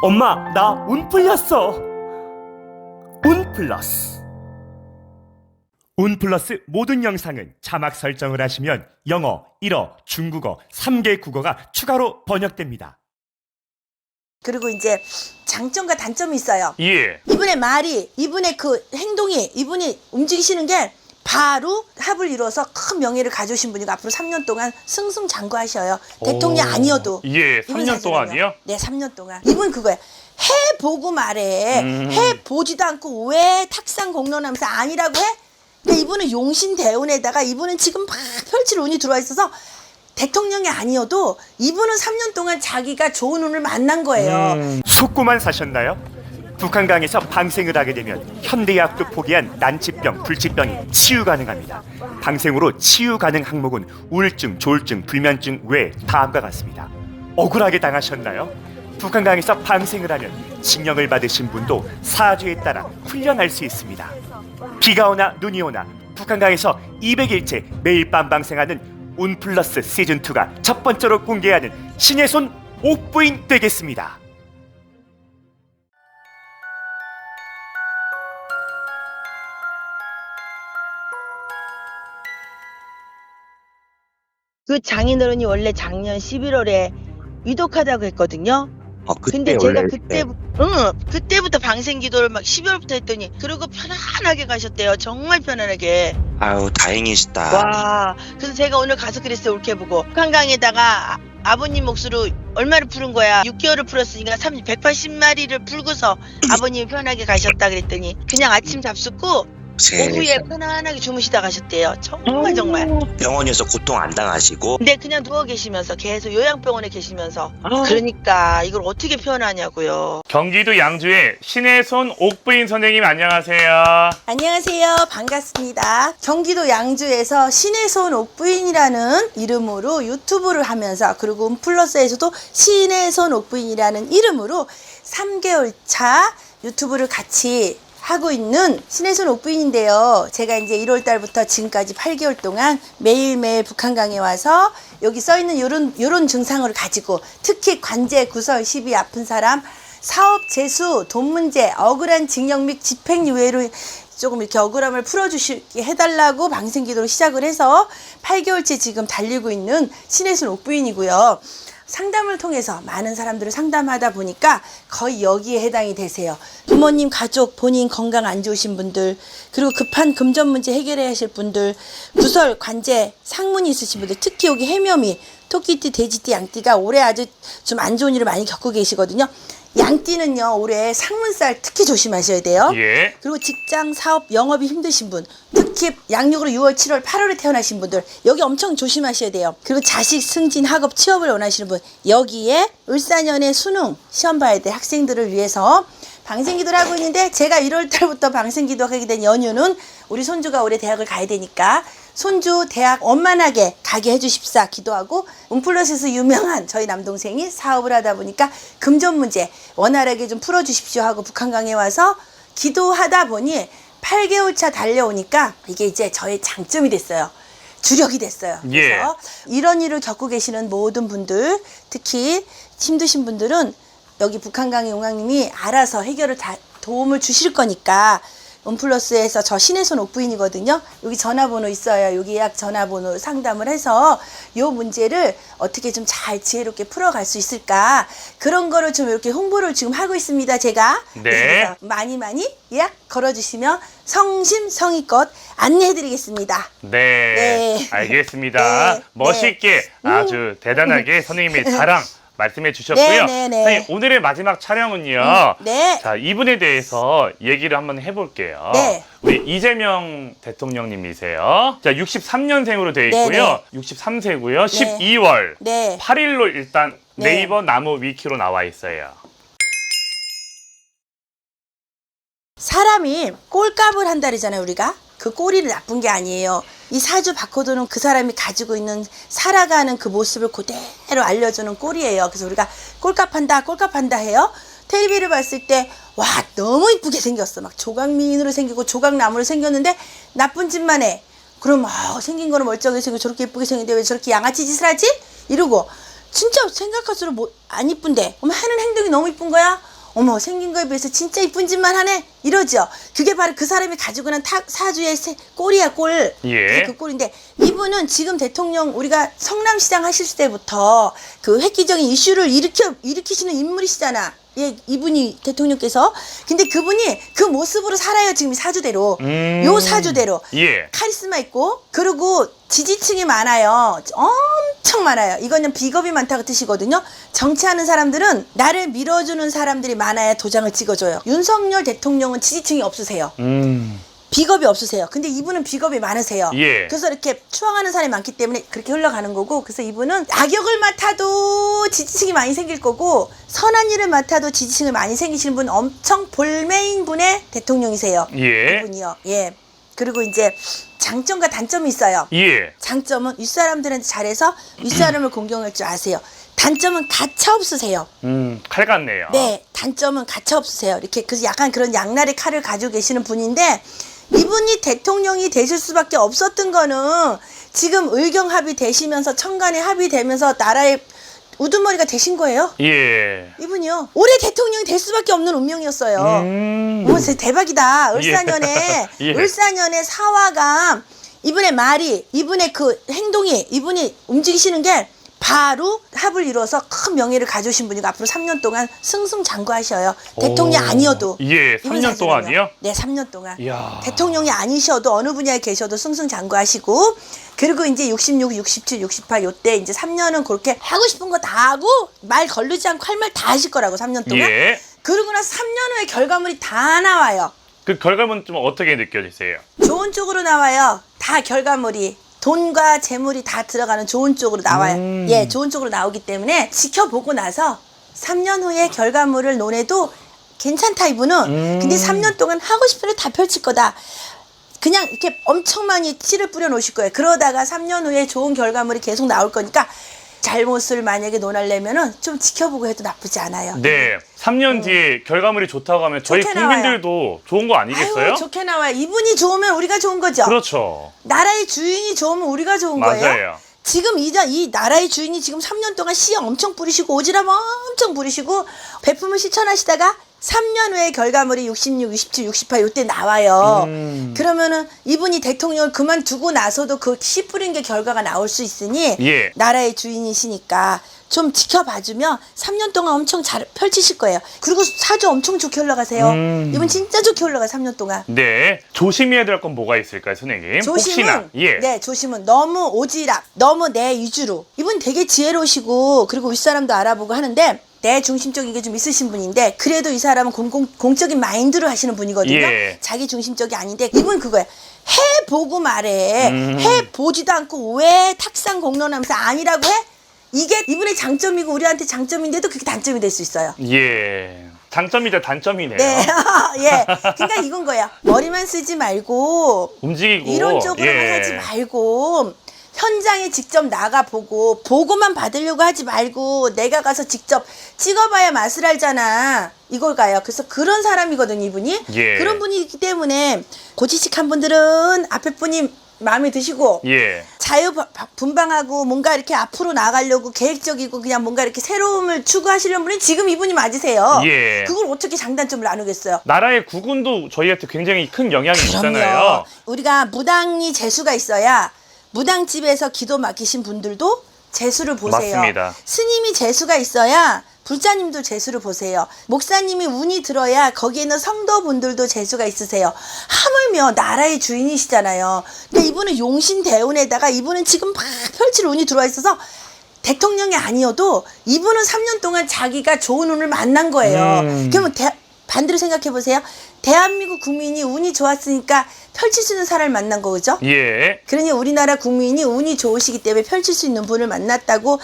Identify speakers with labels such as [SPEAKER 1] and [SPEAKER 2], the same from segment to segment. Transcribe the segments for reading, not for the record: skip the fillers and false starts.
[SPEAKER 1] 엄마, 나 운 풀렸어. 운 플러스. 운 플러스 모든 영상은 자막 설정을 하시면 영어, 일어, 중국어 3개 국어가 추가로 번역됩니다.
[SPEAKER 2] 그리고 이제 장점과 단점이 있어요.
[SPEAKER 3] 예.
[SPEAKER 2] 이분의 말이, 이분의 그 행동이, 이분이 움직이시는 게 바로 합을 이뤄서 큰 명예를 가져오신 분이고 앞으로 3년 동안 승승장구하셔요. 대통령 아니어도.
[SPEAKER 3] 예,
[SPEAKER 2] 이분
[SPEAKER 3] 3년 동안이요?
[SPEAKER 2] 네, 3년 동안. 이분 그거예요. 해보고 말해. 해보지도 않고 왜 탁상 공론하면서 아니라고 해? 근데 이분은 용신대운에다가 이분은 지금 막 펼칠 운이 들어와 있어서 대통령이 아니어도 이분은 3년 동안 자기가 좋은 운을 만난 거예요.
[SPEAKER 1] 속고만 사셨나요? 북한강에서 방생을 하게 되면 현대의학도 포기한 난치병, 불치병이 치유 가능합니다. 방생으로 치유 가능 항목은 우울증, 조울증, 불면증 외 다음과 같습니다. 억울하게 당하셨나요? 북한강에서 방생을 하면 징역을 받으신 분도 사주에 따라 훈련할 수 있습니다. 비가 오나 눈이 오나 북한강에서 200일째 매일 밤 방생하는 운 플러스 시즌2가 첫 번째로 공개하는 신의 손 옥부인 되겠습니다.
[SPEAKER 2] 그 장인어른이 원래 작년 11월에 위독하다고 했거든요. 근데 제가 그때부터 방생 기도를 막 12월부터 했더니 그리고 편안하게 가셨대요. 정말 편안하게.
[SPEAKER 4] 아유, 다행이시다.
[SPEAKER 2] 와, 그래서 제가 오늘 가서 그랬어요. 올케보고 북한강에다가 아버님 몫으로 얼마를 푸른 거야? 6개월을 풀었으니까 180마리를 풀고서 아버님이 편하게 가셨다 그랬더니 그냥 아침 잡숫고 오후에 편안하게 주무시다 가셨대요. 정말 정말.
[SPEAKER 4] 병원에서 고통 안 당하시고.
[SPEAKER 2] 근데 그냥 누워 계시면서 계속 요양병원에 계시면서 그러니까 이걸 어떻게 표현하냐고요.
[SPEAKER 3] 경기도 양주의 신의 손 옥부인 선생님 안녕하세요.
[SPEAKER 2] 안녕하세요. 반갑습니다. 경기도 양주에서 신의 손 옥부인이라는 이름으로 유튜브를 하면서 그리고 운플러스에서도 신의 손 옥부인이라는 이름으로 3개월 차 유튜브를 같이 하고 있는 신의 손 옥부인인데요. 제가 이제 1월 달부터 지금까지 8개월 동안 매일매일 북한강에 와서 여기 써있는 요런 증상을 가지고 특히 관제, 구설, 시비, 아픈 사람, 사업, 재수, 돈 문제, 억울한 징역 및 집행유예로 조금 이렇게 억울함을 풀어주시게 해달라고 방생기도를 시작을 해서 8개월째 지금 달리고 있는 신의 손 옥부인이고요. 상담을 통해서 많은 사람들을 상담하다 보니까 거의 여기에 해당이 되세요. 부모님, 가족, 본인 건강 안 좋으신 분들, 그리고 급한 금전 문제 해결해야 하실 분들, 구설, 관제, 상문이 있으신 분들, 특히 여기 해묘미, 토끼띠, 돼지띠, 양띠가 올해 아주 좀 안 좋은 일을 많이 겪고 계시거든요. 양띠는요, 올해 상문살 특히 조심하셔야 돼요.
[SPEAKER 3] 예.
[SPEAKER 2] 그리고 직장, 사업, 영업이 힘드신 분, 특히 양력으로 6월, 7월, 8월에 태어나신 분들 여기 엄청 조심하셔야 돼요. 그리고 자식, 승진, 학업, 취업을 원하시는 분 여기에 을사년에 수능 시험 봐야 될 학생들을 위해서 방생기도를 하고 있는데 제가 1월 달부터 방생기도 하게 된 연유는 우리 손주가 올해 대학을 가야 되니까 손주 대학 원만하게 가게 해주십사 기도하고 운플러스에서 유명한 저희 남동생이 사업을 하다 보니까 금전 문제 원활하게 좀 풀어주십시오 하고 북한강에 와서 기도하다 보니 8개월 차 달려오니까 이게 이제 저의 장점이 됐어요. 주력이 됐어요. 그래서 이런 일을 겪고 계시는 모든 분들 특히 힘드신 분들은 여기 북한강의 용왕님이 알아서 해결을 다 도움을 주실 거니까 운플러스에서 저 신의 손 옥부인이거든요. 여기 전화번호 있어요. 여기 예약 전화번호 상담을 해서 요 문제를 어떻게 좀 잘 지혜롭게 풀어갈 수 있을까 그런 거를 좀 이렇게 홍보를 지금 하고 있습니다. 제가
[SPEAKER 3] 네.
[SPEAKER 2] 그래서 많이 예약 걸어주시면 성심성의껏 안내해드리겠습니다.
[SPEAKER 3] 네. 알겠습니다.
[SPEAKER 2] 네.
[SPEAKER 3] 멋있게 아주 대단하게 선생님의 자랑 말씀해 주셨고요. 선생님, 오늘의 마지막 촬영은요.
[SPEAKER 2] 네.
[SPEAKER 3] 자, 이분에 대해서 얘기를 한번 해볼게요.
[SPEAKER 2] 네.
[SPEAKER 3] 우리 이재명 대통령님이세요. 자, 63년생으로 되어 있고요. 63세고요. 12월
[SPEAKER 2] 네.
[SPEAKER 3] 8일로 일단
[SPEAKER 2] 네.
[SPEAKER 3] 네이버 나무 위키로 나와 있어요.
[SPEAKER 2] 사람이 꼴값을 한다리잖아요, 우리가. 그 꼴이 나쁜 게 아니에요. 이 사주 바코드는 그 사람이 가지고 있는 살아가는 그 모습을 그대로 알려주는 꼴이에요. 그래서 우리가 꼴값한다 해요. 텔레비를 봤을 때 와 너무 이쁘게 생겼어. 막 조각미인으로 생기고 조각나무로 생겼는데 나쁜 짓만 해. 그럼 생긴 거는 멀쩡하게 생기고 저렇게 이쁘게 생긴데 왜 저렇게 양아치 짓을 하지? 이러고 진짜 생각할수록 안 이쁜데 하는 행동이 너무 이쁜 거야. 어머 생긴 거에 비해서 진짜 이쁜 짓만 하네 이러죠. 그게 바로 그 사람이 가지고 있는 사주의 꼴이야 꼴.
[SPEAKER 3] 예.
[SPEAKER 2] 그 꼴인데 이분은 지금 대통령 우리가 성남시장 하실 때부터 그 획기적인 이슈를 일으키시는 인물이시잖아. 예, 이분이 대통령께서. 근데 그분이 그 모습으로 살아요. 지금 이 사주대로. 요 사주대로.
[SPEAKER 3] 예.
[SPEAKER 2] 카리스마 있고 그리고 지지층이 많아요. 엄청 많아요. 이거는 비겁이 많다고 뜻이거든요. 정치하는 사람들은 나를 밀어주는 사람들이 많아야 도장을 찍어줘요. 윤석열 대통령은 지지층이 없으세요. 비겁이 없으세요. 근데 이분은 비겁이 많으세요.
[SPEAKER 3] 예.
[SPEAKER 2] 그래서 이렇게 추앙하는 사람이 많기 때문에 그렇게 흘러가는 거고, 그래서 이분은 악역을 맡아도 지지층이 많이 생길 거고 선한 일을 맡아도 지지층이 많이 생기시는 분, 엄청 볼메인 분의 대통령이세요.
[SPEAKER 3] 예.
[SPEAKER 2] 이분이요. 예. 그리고 이제 장점과 단점이 있어요.
[SPEAKER 3] 예.
[SPEAKER 2] 장점은 윗사람들한테 잘해서 윗사람을 공경할 줄 아세요. 단점은 가차 없으세요.
[SPEAKER 3] 칼 같네요.
[SPEAKER 2] 네, 단점은 가차 없으세요. 이렇게 그래서 약간 그런 양날의 칼을 가지고 계시는 분인데, 이분이 대통령이 되실 수밖에 없었던 거는 지금 의경 합의되시면서 청간에 합의되면서 나라의 우두머리가 되신 거예요.
[SPEAKER 3] 예.
[SPEAKER 2] 이분이요. 올해 대통령이 될 수밖에 없는 운명이었어요. 어머, 진짜 대박이다. 을사년에
[SPEAKER 3] 예.
[SPEAKER 2] 을사년에 사화가 이분의 말이, 이분의 그 행동이, 이분이 움직이시는 게 바로 합을 이뤄서 큰 명예를 가져오신 분이고 앞으로 3년 동안 승승장구하셔요. 대통령 아니어도.
[SPEAKER 3] 예, 3년 동안이요?
[SPEAKER 2] 네, 3년 동안.
[SPEAKER 3] 이야.
[SPEAKER 2] 대통령이 아니셔도 어느 분야에 계셔도 승승장구하시고, 그리고 이제 66, 67, 68 요때 이제 3년은 그렇게 하고 싶은 거 다 하고 말 걸르지 않고 할 말 다 하실 거라고 3년 동안.
[SPEAKER 3] 예.
[SPEAKER 2] 그러고 나서 3년 후에 결과물이 다 나와요.
[SPEAKER 3] 그 결과는 좀 어떻게 느껴지세요?
[SPEAKER 2] 좋은 쪽으로 나와요. 다 결과물이. 돈과 재물이 다 들어가는 좋은 쪽으로 나와요. 예, 좋은 쪽으로 나오기 때문에 지켜보고 나서 3년 후에 결과물을 논해도 괜찮다 이분은. 근데 3년 동안 하고 싶은 일 다 펼칠 거다. 그냥 이렇게 엄청 많이 씨를 뿌려 놓으실 거예요. 그러다가 3년 후에 좋은 결과물이 계속 나올 거니까 잘못을 만약에 논하려면은 좀 지켜보고 해도 나쁘지 않아요.
[SPEAKER 3] 네. 3년 뒤에 결과물이 좋다고 하면 저희
[SPEAKER 2] 좋게
[SPEAKER 3] 국민들도 좋은 거 아니겠어요?
[SPEAKER 2] 아유, 좋게 나와요. 이분이 좋으면 우리가 좋은 거죠.
[SPEAKER 3] 그렇죠.
[SPEAKER 2] 나라의 주인이 좋으면 우리가 좋은 거예요.
[SPEAKER 3] 맞아요.
[SPEAKER 2] 지금 이 나라의 주인이 지금 3년 동안 씨 엄청 뿌리시고 오지랖 엄청 부리시고 베품을 실천하시다가 3년 후에 결과물이 66, 67, 68 요때 나와요. 그러면은 이분이 대통령을 그만두고 나서도 그 씨 뿌린 게 결과가 나올 수 있으니
[SPEAKER 3] 예.
[SPEAKER 2] 나라의 주인이시니까 좀 지켜봐주면 3년 동안 엄청 잘 펼치실 거예요. 그리고 사주 엄청 좋게 올라가세요. 이분 진짜 좋게 올라가요. 3년 동안.
[SPEAKER 3] 네. 조심해야 될 건 뭐가 있을까요, 선생님?
[SPEAKER 2] 조심은,
[SPEAKER 3] 혹시나. 예.
[SPEAKER 2] 네, 조심은 너무 오지랖, 너무 내 위주로. 이분 되게 지혜로우시고 그리고 윗사람도 알아보고 하는데 내 중심적인 게 좀 있으신 분인데, 그래도 이 사람은 공적인 마인드로 하시는 분이거든요.
[SPEAKER 3] 예.
[SPEAKER 2] 자기 중심적이 아닌데 이분 그거예요. 해보고 말해. 해보지도 않고 왜 탁상 공론하면서 아니라고 해? 이게 이분의 장점이고 우리한테 장점인데도 그게 단점이 될 수 있어요.
[SPEAKER 3] 예. 장점이자 단점이네요.
[SPEAKER 2] 네. 예. 그러니까 이건 거예요. 머리만 쓰지 말고
[SPEAKER 3] 움직이고.
[SPEAKER 2] 이론적으로만
[SPEAKER 3] 예.
[SPEAKER 2] 하지 말고 현장에 직접 나가보고 보고만 받으려고 하지 말고 내가 가서 직접 찍어봐야 맛을 알잖아. 이걸 가요. 그래서 그런 사람이거든요, 이분이.
[SPEAKER 3] 예.
[SPEAKER 2] 그런 분이기 때문에 고지식한 분들은 앞에 분이 마음에 드시고
[SPEAKER 3] 예.
[SPEAKER 2] 자유분방하고 뭔가 이렇게 앞으로 나가려고 계획적이고 그냥 뭔가 이렇게 새로움을 추구하시려는 분이 지금 이분이 맞으세요.
[SPEAKER 3] 예.
[SPEAKER 2] 그걸 어떻게 장단점을 나누겠어요?
[SPEAKER 3] 나라의 국운도 저희한테 굉장히 큰 영향이
[SPEAKER 2] 그럼요.
[SPEAKER 3] 있잖아요.
[SPEAKER 2] 우리가 무당이 재수가 있어야, 무당집에서 기도 맡기신 분들도 재수를 보세요.
[SPEAKER 3] 맞습니다.
[SPEAKER 2] 스님이 재수가 있어야 불자님도 재수를 보세요. 목사님이 운이 들어야 거기에 있는 성도분들도 재수가 있으세요. 하물며 나라의 주인이시잖아요. 그러니까 이분은 용신대운에다가 이분은 지금 막 펼칠 운이 들어와 있어서 대통령이 아니어도 이분은 3년 동안 자기가 좋은 운을 만난 거예요. 그러면 반대로 생각해 보세요. 대한민국 국민이 운이 좋았으니까 펼칠 수 있는 사람을 만난 거죠.
[SPEAKER 3] 예.
[SPEAKER 2] 그러니 우리나라 국민이 운이 좋으시기 때문에 펼칠 수 있는 분을 만났다고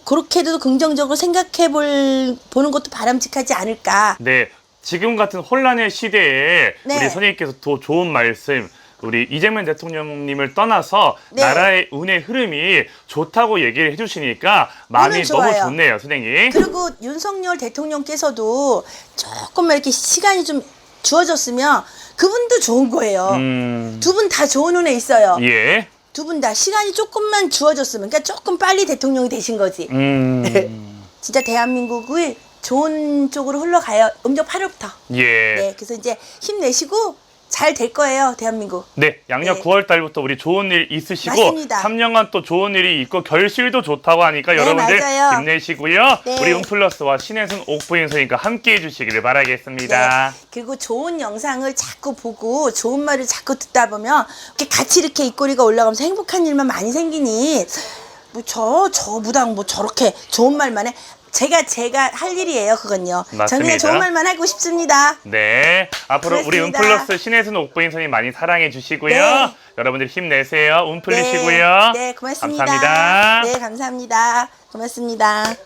[SPEAKER 2] 그렇게도 긍정적으로 생각해 보는 것도 바람직하지 않을까.
[SPEAKER 3] 네. 지금 같은 혼란의 시대에
[SPEAKER 2] 네.
[SPEAKER 3] 우리 선생님께서 더 좋은 말씀, 우리 이재명 대통령님을 떠나서
[SPEAKER 2] 네.
[SPEAKER 3] 나라의 운의 흐름이 좋다고 얘기를 해주시니까 마음이
[SPEAKER 2] 운은
[SPEAKER 3] 너무
[SPEAKER 2] 좋아요.
[SPEAKER 3] 좋네요, 선생님.
[SPEAKER 2] 그리고 윤석열 대통령께서도 조금만 이렇게 시간이 좀 주어졌으면 그분도 좋은 거예요. 두 분 다 좋은 운에 있어요.
[SPEAKER 3] 예.
[SPEAKER 2] 두 분 다 시간이 조금만 주어졌으면, 그러니까 조금 빨리 대통령이 되신 거지. 진짜 대한민국의 좋은 쪽으로 흘러가요. 음력 8월부터.
[SPEAKER 3] 예.
[SPEAKER 2] 네, 그래서 이제 힘내시고 잘 될 거예요, 대한민국.
[SPEAKER 3] 네, 양력
[SPEAKER 2] 네.
[SPEAKER 3] 9월 달부터 우리 좋은 일 있으시고
[SPEAKER 2] 맞습니다.
[SPEAKER 3] 3년간 또 좋은 일이 있고 결실도 좋다고 하니까
[SPEAKER 2] 네,
[SPEAKER 3] 여러분들
[SPEAKER 2] 맞아요.
[SPEAKER 3] 힘내시고요.
[SPEAKER 2] 네.
[SPEAKER 3] 우리 은플러스와 신혜순 옥부인 선생님과 함께 해주시기를 바라겠습니다.
[SPEAKER 2] 네. 그리고 좋은 영상을 자꾸 보고 좋은 말을 자꾸 듣다 보면 이렇게 같이 이렇게 입꼬리가 올라가면서 행복한 일만 많이 생기니 뭐 저 무당 뭐 저렇게 좋은 말만 해. 제가 할 일이에요, 그건요. 저는
[SPEAKER 3] 맞습니다.
[SPEAKER 2] 그냥 좋은 말만 하고 싶습니다.
[SPEAKER 3] 네, 앞으로 우리
[SPEAKER 2] 그렇습니다.
[SPEAKER 3] 은플러스 신혜순 옥부인 선생님 많이 사랑해 주시고요.
[SPEAKER 2] 네.
[SPEAKER 3] 여러분들 힘내세요. 운 풀리시고요.
[SPEAKER 2] 네, 고맙습니다.
[SPEAKER 3] 감사합니다.
[SPEAKER 2] 네, 감사합니다. 고맙습니다.